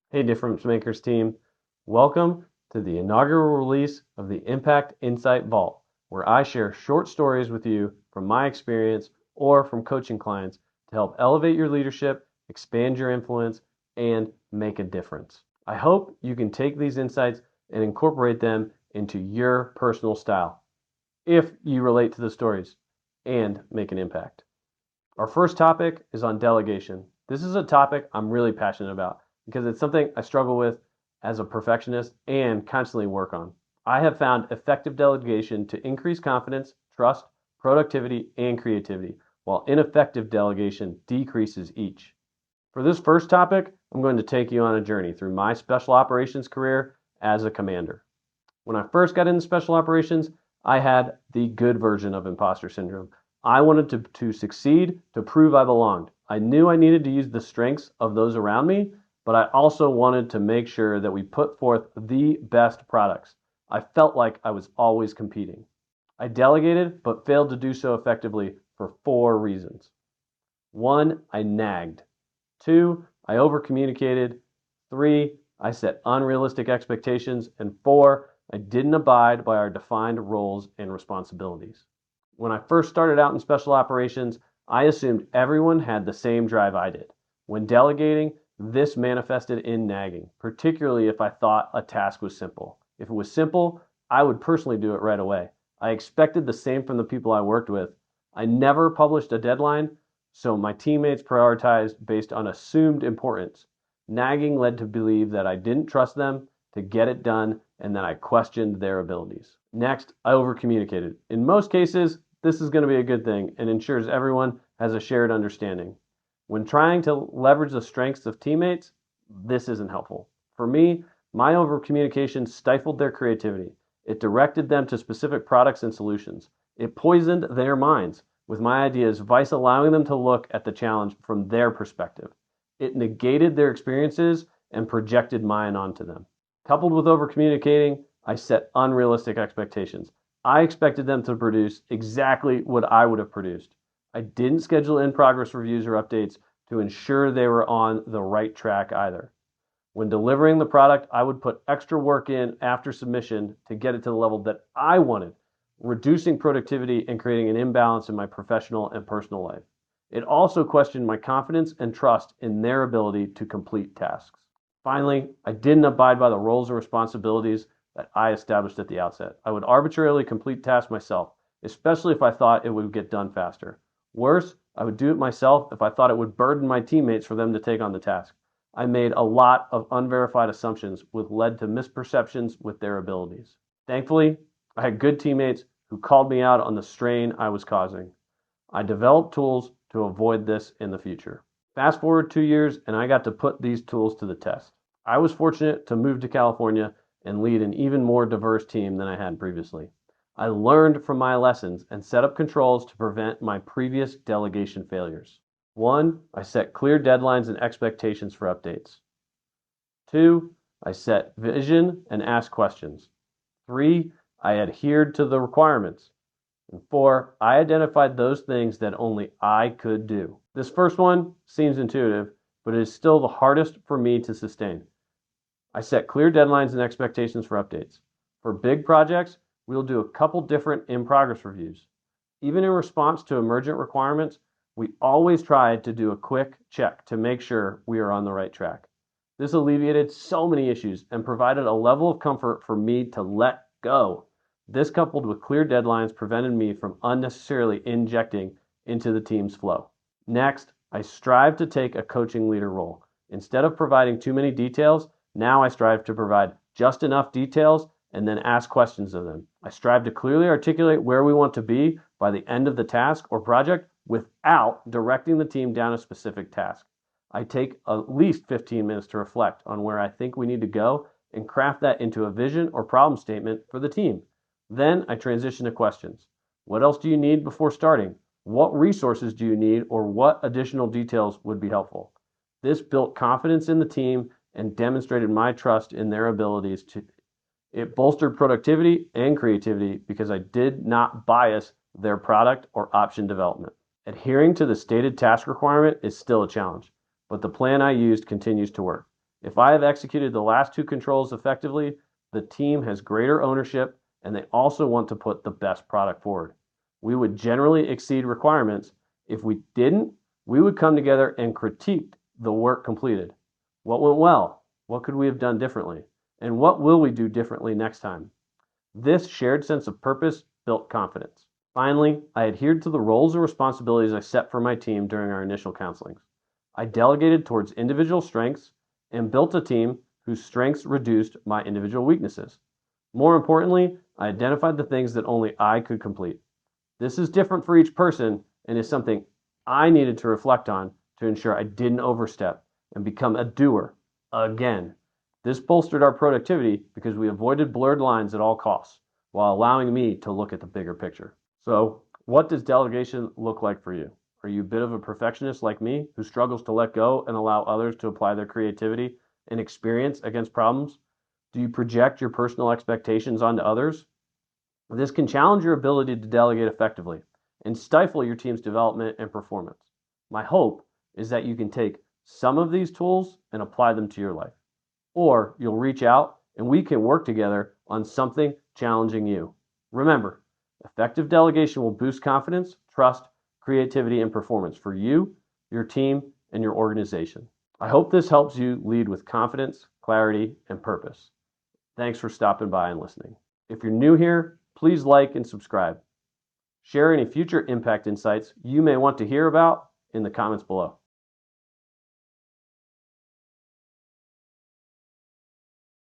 Hey, Difference Makers team. Welcome to the inaugural release of the Impact Insight Vault, where I share short stories with you from my experience or from coaching clients to help elevate your leadership, expand your influence, and make a difference. I hope you can take these insights and incorporate them into your personal style if you relate to the stories and make an impact. Our first topic is on delegation. This is a topic I'm really passionate about because it's something I struggle with as a perfectionist and constantly work on. I have found effective delegation to increase confidence, trust, productivity, and creativity, while ineffective delegation decreases each. For this first topic, I'm going to take you on a journey through my special operations career as a commander. When I first got into special operations, I had the good version of imposter syndrome. I wanted to succeed, to prove I belonged. I knew I needed to use the strengths of those around me, but I also wanted to make sure that we put forth the best products. I felt like I was always competing. I delegated, but failed to do so effectively for four reasons. One, I nagged. Two, I overcommunicated. Three, I set unrealistic expectations. And four, I didn't abide by our defined roles and responsibilities. When I first started out in special operations, I assumed everyone had the same drive I did. When delegating, this manifested in nagging, particularly if I thought a task was simple. If it was simple, I would personally do it right away. I expected the same from the people I worked with. I never published a deadline, so my teammates prioritized based on assumed importance. Nagging led to believe that I didn't trust them to get it done and that I questioned their abilities. Next, I overcommunicated. In most cases, this is going to be a good thing and ensures everyone has a shared understanding. When trying to leverage the strengths of teammates, this isn't helpful. For me, my overcommunication stifled their creativity. It directed them to specific products and solutions. It poisoned their minds with my ideas, vice allowing them to look at the challenge from their perspective. It negated their experiences and projected mine onto them. Coupled with overcommunicating, I set unrealistic expectations. I expected them to produce exactly what I would have produced. I didn't schedule in progress reviews or updates to ensure they were on the right track either. When delivering the product, I would put extra work in after submission to get it to the level that I wanted, reducing productivity and creating an imbalance in my professional and personal life. It also questioned my confidence and trust in their ability to complete tasks. Finally, I didn't abide by the roles and responsibilities that I established at the outset. I would arbitrarily complete tasks myself, especially if I thought it would get done faster. Worse, I would do it myself if I thought it would burden my teammates for them to take on the task. I made a lot of unverified assumptions, which led to misperceptions with their abilities. Thankfully, I had good teammates who called me out on the strain I was causing. I developed tools to avoid this in the future. Fast forward 2 years, and I got to put these tools to the test. I was fortunate to move to California and lead an even more diverse team than I had previously. I learned from my lessons and set up controls to prevent my previous delegation failures. One, I set clear deadlines and expectations for updates. Two, I set vision and asked questions. Three, I adhered to the requirements. And four, I identified those things that only I could do. This first one seems intuitive, but it is still the hardest for me to sustain. I set clear deadlines and expectations for updates. For big projects, we'll do a couple different in-progress reviews. Even in response to emergent requirements, we always try to do a quick check to make sure we are on the right track. This alleviated so many issues and provided a level of comfort for me to let go. This, coupled with clear deadlines, prevented me from unnecessarily injecting into the team's flow. Next, I strive to take a coaching leader role. Instead of providing too many details, now I strive to provide just enough details and then ask questions of them. I strive to clearly articulate where we want to be by the end of the task or project without directing the team down a specific task. I take at least 15 minutes to reflect on where I think we need to go and craft that into a vision or problem statement for the team. Then I transition to questions. What else do you need before starting? What resources do you need, or what additional details would be helpful? This built confidence in the team and demonstrated my trust in their abilities to. It bolstered productivity and creativity because I did not bias their product or option development. Adhering to the stated task requirement is still a challenge, but the plan I used continues to work. If I have executed the last two controls effectively, the team has greater ownership and they also want to put the best product forward. We would generally exceed requirements. If we didn't, we would come together and critique the work completed. What went well? What could we have done differently? And what will we do differently next time? This shared sense of purpose built confidence. Finally, I adhered to the roles and responsibilities I set for my team during our initial counselings. I delegated towards individual strengths and built a team whose strengths reduced my individual weaknesses. More importantly, I identified the things that only I could complete. This is different for each person and is something I needed to reflect on to ensure I didn't overstep and become a doer again. This bolstered our productivity because we avoided blurred lines at all costs while allowing me to look at the bigger picture. So, what does delegation look like for you? Are you a bit of a perfectionist like me who struggles to let go and allow others to apply their creativity and experience against problems? Do you project your personal expectations onto others? This can challenge your ability to delegate effectively and stifle your team's development and performance. My hope is that you can take some of these tools and apply them to your life. Or you'll reach out and we can work together on something challenging you. Remember, effective delegation will boost confidence, trust, creativity, and performance for you, your team, and your organization. I hope this helps you lead with confidence, clarity, and purpose. Thanks for stopping by and listening. If you're new here, please like and subscribe. Share any future impact insights you may want to hear about in the comments below.